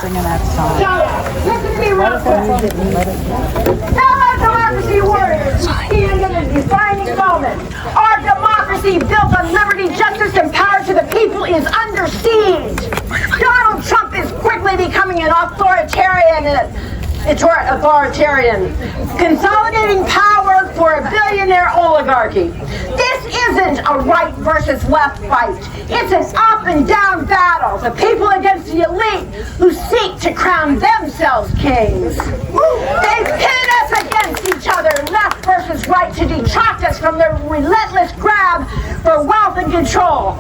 Singing that song. Listen to me real quick. Fellow democracy warriors, we stand in a defining moment. Our democracy built on liberty, justice, and power to the people is under siege. Donald Trump is quickly becoming an authoritarian, consolidating power for a billionaire oligarchy. This isn't a right versus left fight. It's an up and down battle, the people against the elite who seek to crown themselves kings. They pit us against each other, left versus right, to detract us from their relentless grab for wealth and control.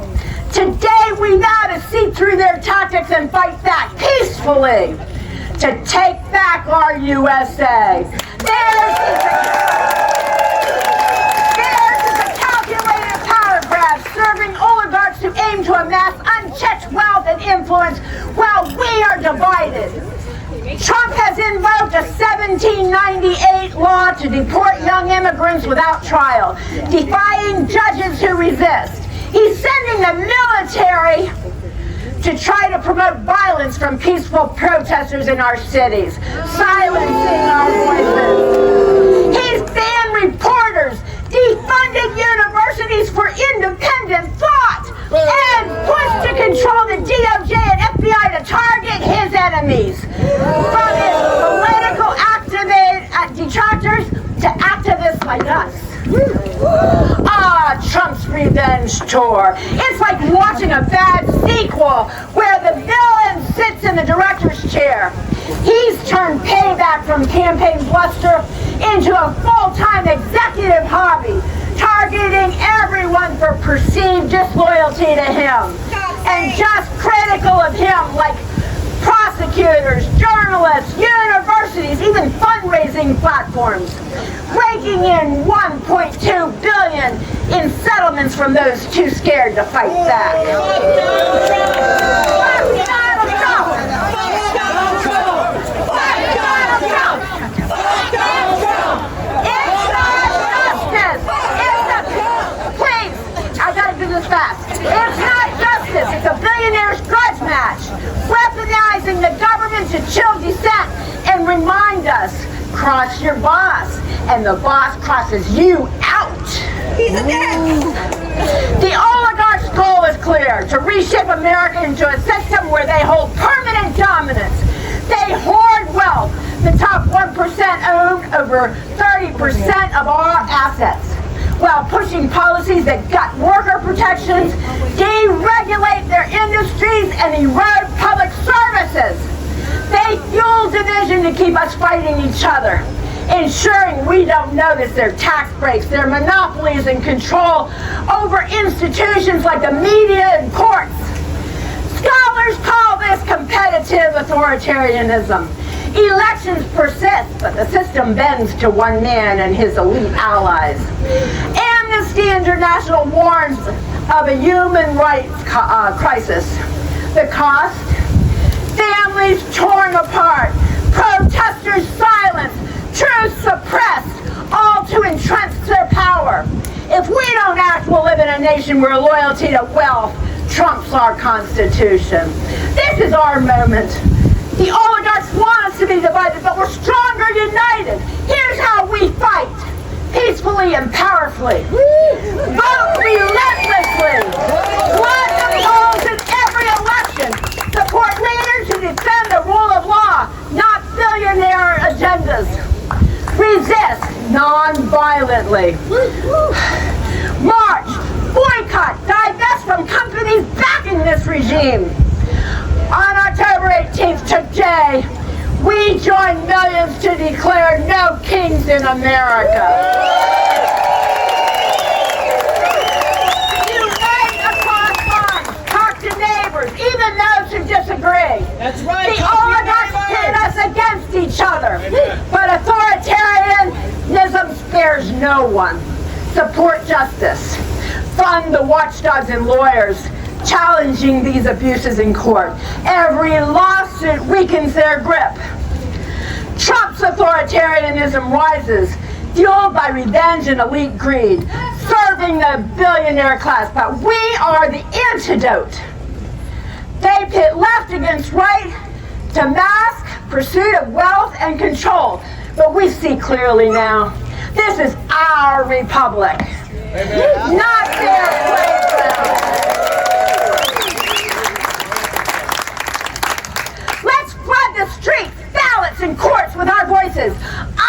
Today we vow to see through their tactics and fight back peacefully to take back our USA. Theirs is a calculated power grab, serving oligarchs who aim to amass unchecked wealth and influence while we are divided. Trump has invoked a 1798 law to deport young immigrants without trial, defying judges who resist. He's sending the military to try to promote violence from peaceful protesters in our cities, silencing our voices. He's banned reporters, defunded universities for independent thought, and pushed to control the DOJ and FBI to target his enemies. From his political detractors to activists like us. Trump's revenge tour. It's like watching a bad sequel where the villain sits in the director's chair. He's turned payback from campaign bluster into a full-time executive hobby, targeting everyone for perceived disloyalty to him and just critical of him, like prosecutors, journalists, universities, even fundraising platforms, raking in $1.2 billion in settlements from those too scared to fight back. Please, I gotta do this fast. It's not justice, it's a billionaire's grudge match, weaponizing the government to chill dissent and remind us, cross your boss, and the boss crosses you out. He's a dick. The oligarchs' goal is clear: to reshape America into a system where they hold permanent dominance. They hoard wealth. The top 1% own over 30% of our assets, while pushing policies that gut worker protections, deregulate their industries, and erode public services. They fuel division to keep us fighting each other, ensuring we don't notice their tax breaks, their monopolies, and control over institutions like the media and courts. Scholars call this competitive authoritarianism. Elections persist, but the system bends to one man and his elite allies. Amnesty International warns of a human rights crisis. The cost? Families torn apart, protesters silenced, truth suppressed, all to entrench their power. If we don't act, we'll live in a nation where loyalty to wealth trumps our Constitution. This is our moment. The oligarchs want us to be divided, but we're stronger united. Here's how we fight: peacefully and powerfully. Vote relentlessly. Flood the polls in every election. Support leaders who defend the rule of law, not billionaire agendas. Resist non-violently. March, boycott, divest from companies backing this regime. On October 18th, today, we join millions to declare no kings in America. Unite across lines, talk to neighbors, even those who disagree. That's right. The oligarchs pit us against each other. But authoritarianism spares no one. Support justice. Fund the watchdogs and lawyers challenging these abuses in court. Every lawsuit weakens their grip. Trump's authoritarianism rises, fueled by revenge and elite greed, serving the billionaire class. But we are the antidote. They pit left against right to mask pursuit of wealth and control. But we see clearly now, this is our republic, not their playground. Let's flood the streets, ballots, and courts with our voices.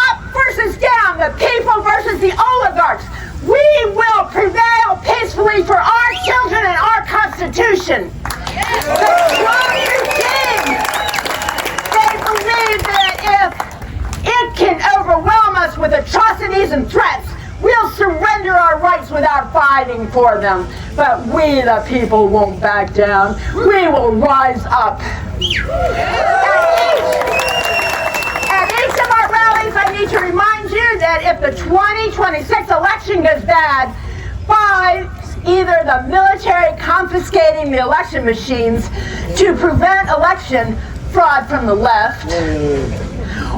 Up versus down, the people versus the oligarchs. We will prevail peacefully for our children and our Constitution. The strong regime, they believe that if it can overwhelm us with atrocities and threats, we'll surrender our rights without fighting for them. But we, the people, won't back down. We will rise up. At each of our rallies, I need to remind you that if the 2026 election goes bad, by either the military confiscating the election machines to prevent election fraud from the left,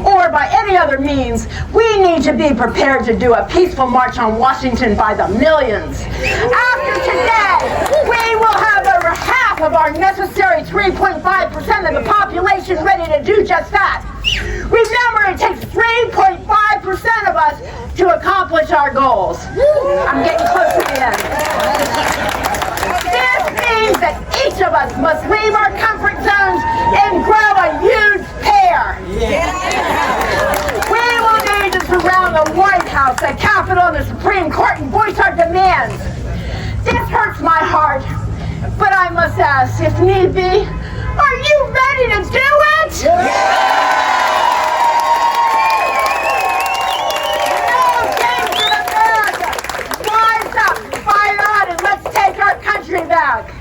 or by any other means, we need to be prepared to do a peaceful march on Washington by the millions. After today, we will have over half of our necessary 3.5% of the population ready to do just that. Remember, it takes 3.5% of us to accomplish our goals. I'm getting close to the end. This means that each of us must leave our comfort zones and grow a huge pair. We will need to surround the White House, the Capitol, and the Supreme Court and voice our demands. This hurts my heart, but I must ask, if need be, are you ready to do it? Rise up, fight on, and let's take our country back.